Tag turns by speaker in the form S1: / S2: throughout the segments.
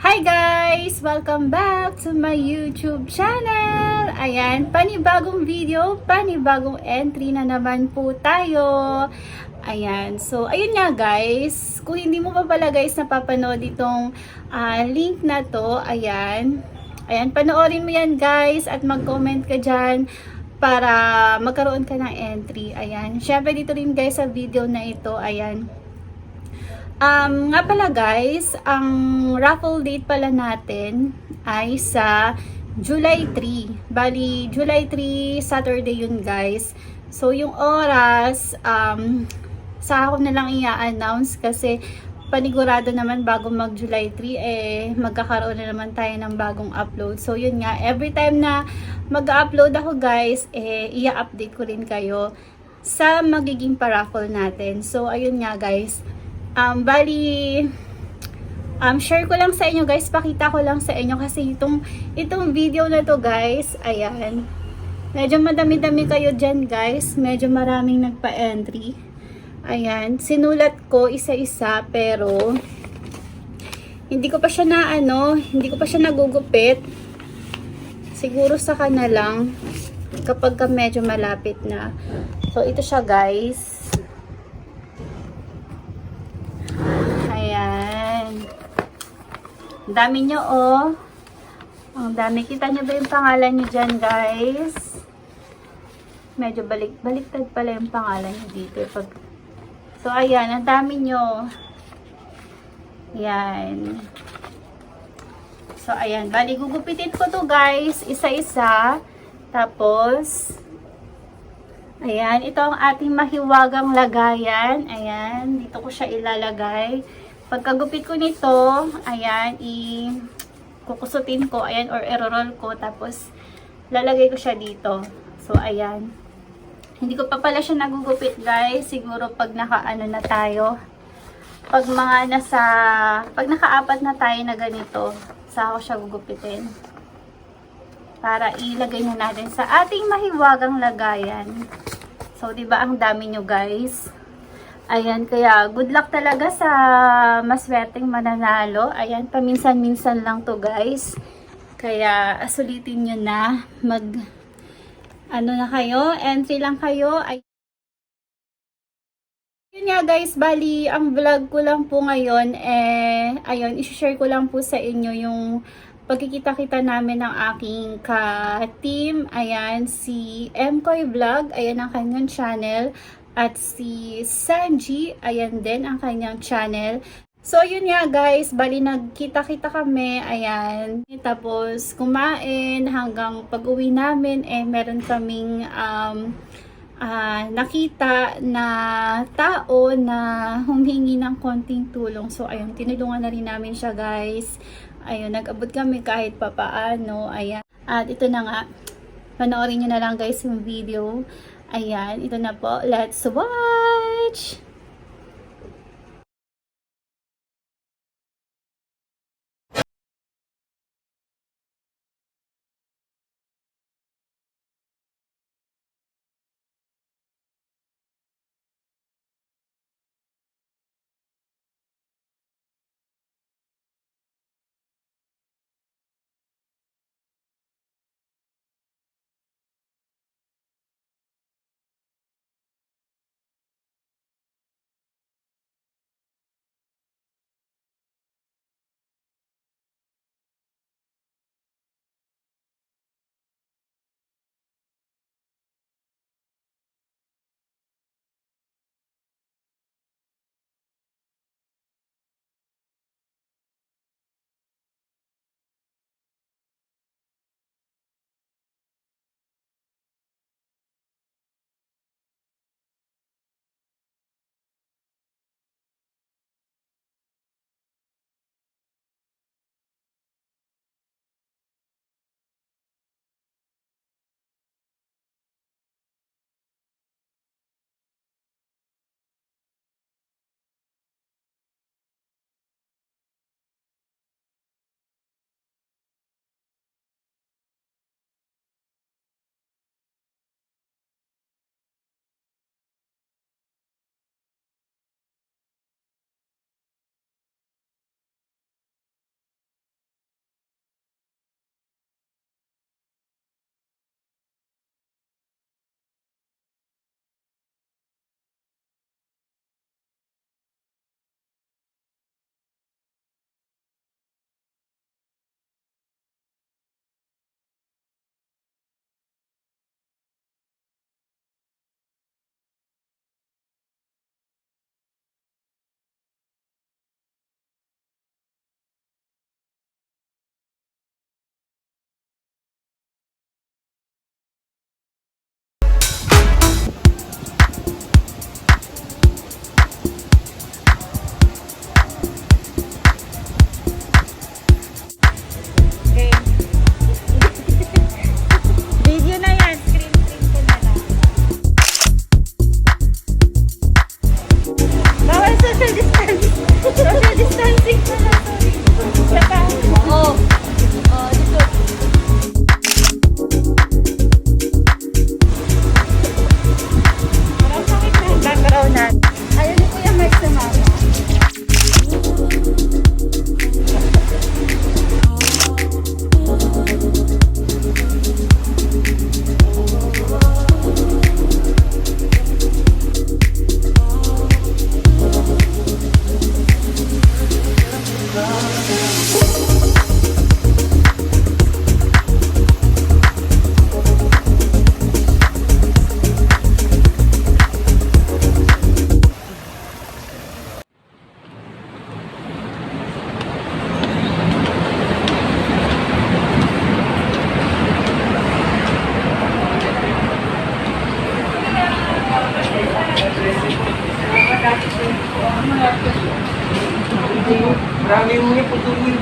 S1: Hi guys! Welcome back to my YouTube channel! Ayan, panibagong video, panibagong entry na naman po tayo. Ayan, so ayun nga guys, kung hindi mo pa pala guys napapanood itong link na to, ayan, panoorin mo yan guys at mag-comment ka dyan para magkaroon ka ng entry. Ayan, syempre dito rin guys sa video na ito, ayan. Nga pala guys, ang raffle date pala natin ay sa July 3. Bali, July 3, Saturday yun guys. So, yung oras, sa ako na lang i-announce kasi panigurado naman bago mag July 3, magkakaroon na naman tayo ng bagong upload. So, yun nga, every time na mag-upload ako guys, i-update ko rin kayo sa magiging paraffle natin. So, ayun nga guys. Bali, share ko lang sa inyo guys, pakita ko lang sa inyo kasi itong video na to guys, ayan, medyo madami-dami kayo dyan guys, medyo maraming nagpa-entry, ayan, sinulat ko isa-isa pero hindi ko pa siya hindi ko pa siya nagugupit, siguro saka na lang kapag medyo malapit na. So ito siya guys. Ang dami nyo oh. Ang dami. Kita nyo ba yung pangalan nyo dyan guys? Medyo baliktad pala yung pangalan nyo dito. So ayan, ang dami nyo. Ayan. So ayan, bali gugupitin ko to guys, isa-isa. Tapos, ayan, ito ang ating mahiwagang lagayan. Ayan, dito ko siya ilalagay. Pagkagupit ko nito, ayan, kukusutin ko, ayan, or i-roll ko, tapos lalagay ko siya dito. So, ayan. Hindi ko pa pala siya nagugupit, guys. Siguro pag naka-ano na tayo, pag naka-apat na tayo na ganito, saka ko siya gugupitin. Para ilagay na natin sa ating mahiwagang lagayan. So, diba ang dami nyo, guys? Ayan, kaya good luck talaga sa maswerteng mananalo. Ayan, paminsan-minsan lang to guys. Kaya sulitin nyo na. Na kayo, entry lang kayo. Yun nga guys, bali, ang vlog ko lang po ngayon, ayun, isi-share ko lang po sa inyo yung pagkikita-kita namin ng aking ka-team. Ayan, si Mkoy Vlog, ayan ang kanyang channel. At si Sanji, ayan din ang kanyang channel. So, yun nga guys, bali nagkita-kita kami, ayan. Tapos, kumain hanggang pag-uwi namin, meron kaming nakita na tao na humingi ng konting tulong. So, ayun, tinulungan na rin namin siya guys. Ayun, nag-abot kami kahit papaano, ayan. At ito na nga, panoorin nyo na lang guys yung video. Ayan, ito na po. Let's watch!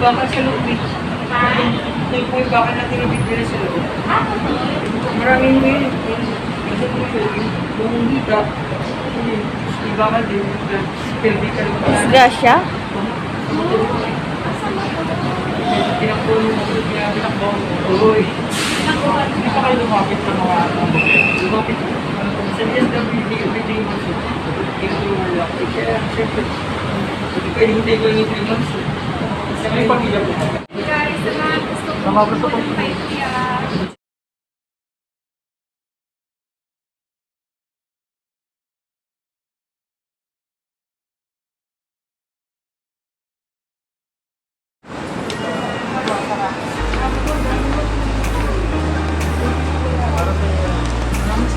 S2: baka sa loob eh. May baka natin nabibili sa loob. Maraming yun. Kasi kung hita, may baka din. Pilbi ka rin.
S1: Disgrasya?
S2: Pinakpulo mo ko, pinakbo. Uy. Hindi pa kayo lumapit sa mga lumapit. Sa SWD, everything was tinutulungan lang. Kaya, syempre, pwede hintay ko yung 3 months. Sa may pamilya ko.
S3: Guys, sa mga gusto ko idea.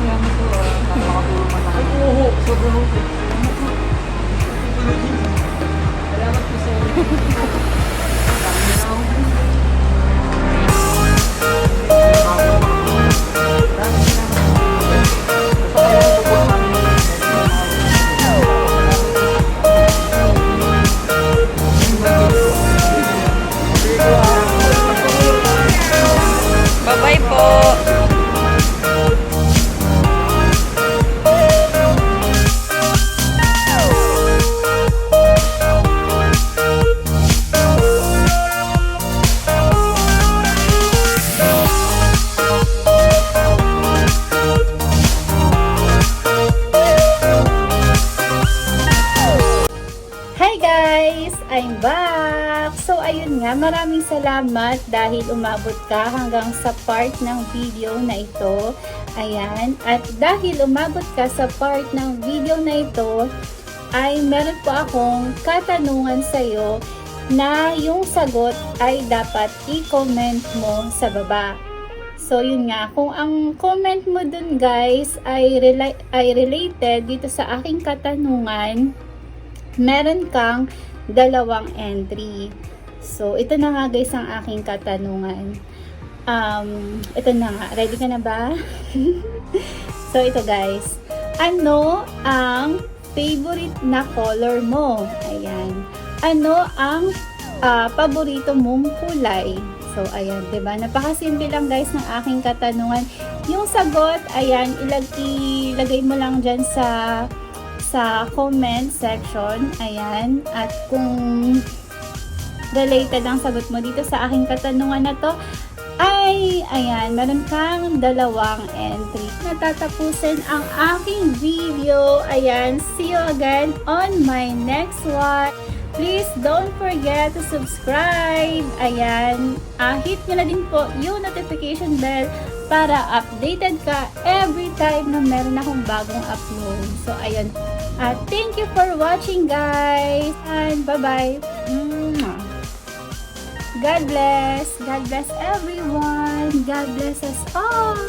S2: Salamat po. Makatulong man ako. Oo, sobrang okay. Salamat po sa inyo.
S1: Bye-bye po. Hi guys! I'm back! So ayun nga, maraming salamat dahil umabot ka hanggang sa part ng video na ito. Ayan, at dahil umabot ka sa part ng video na ito, ay meron po akong katanungan sa'yo na yung sagot ay dapat i-comment mo sa baba. So yun nga, kung ang comment mo dun guys ay related dito sa aking katanungan, meron kang 2 entry. So, ito na nga guys ang aking katanungan. Ito na nga. Ready ka na ba? So, ito guys. Ano ang favorite na color mo? Ayan. Ano ang paborito mong kulay? So, ayan. Diba? Napakasimple lang guys ng aking katanungan. Yung sagot, ayan, ilagay mo lang dyan sa comment section. Ayan. At kung related ang sagot mo dito sa aking katanungan na to, ay, ayan, meron kang 2 entry. Natatapusin ang aking video. Ayan, see you again on my next one. Please don't forget to subscribe. Ayan, hit nyo na din po yung notification bell para updated ka every time na meron akong bagong upload. So, ayan. Thank you for watching guys. And bye-bye. God bless. God bless everyone. God bless us all.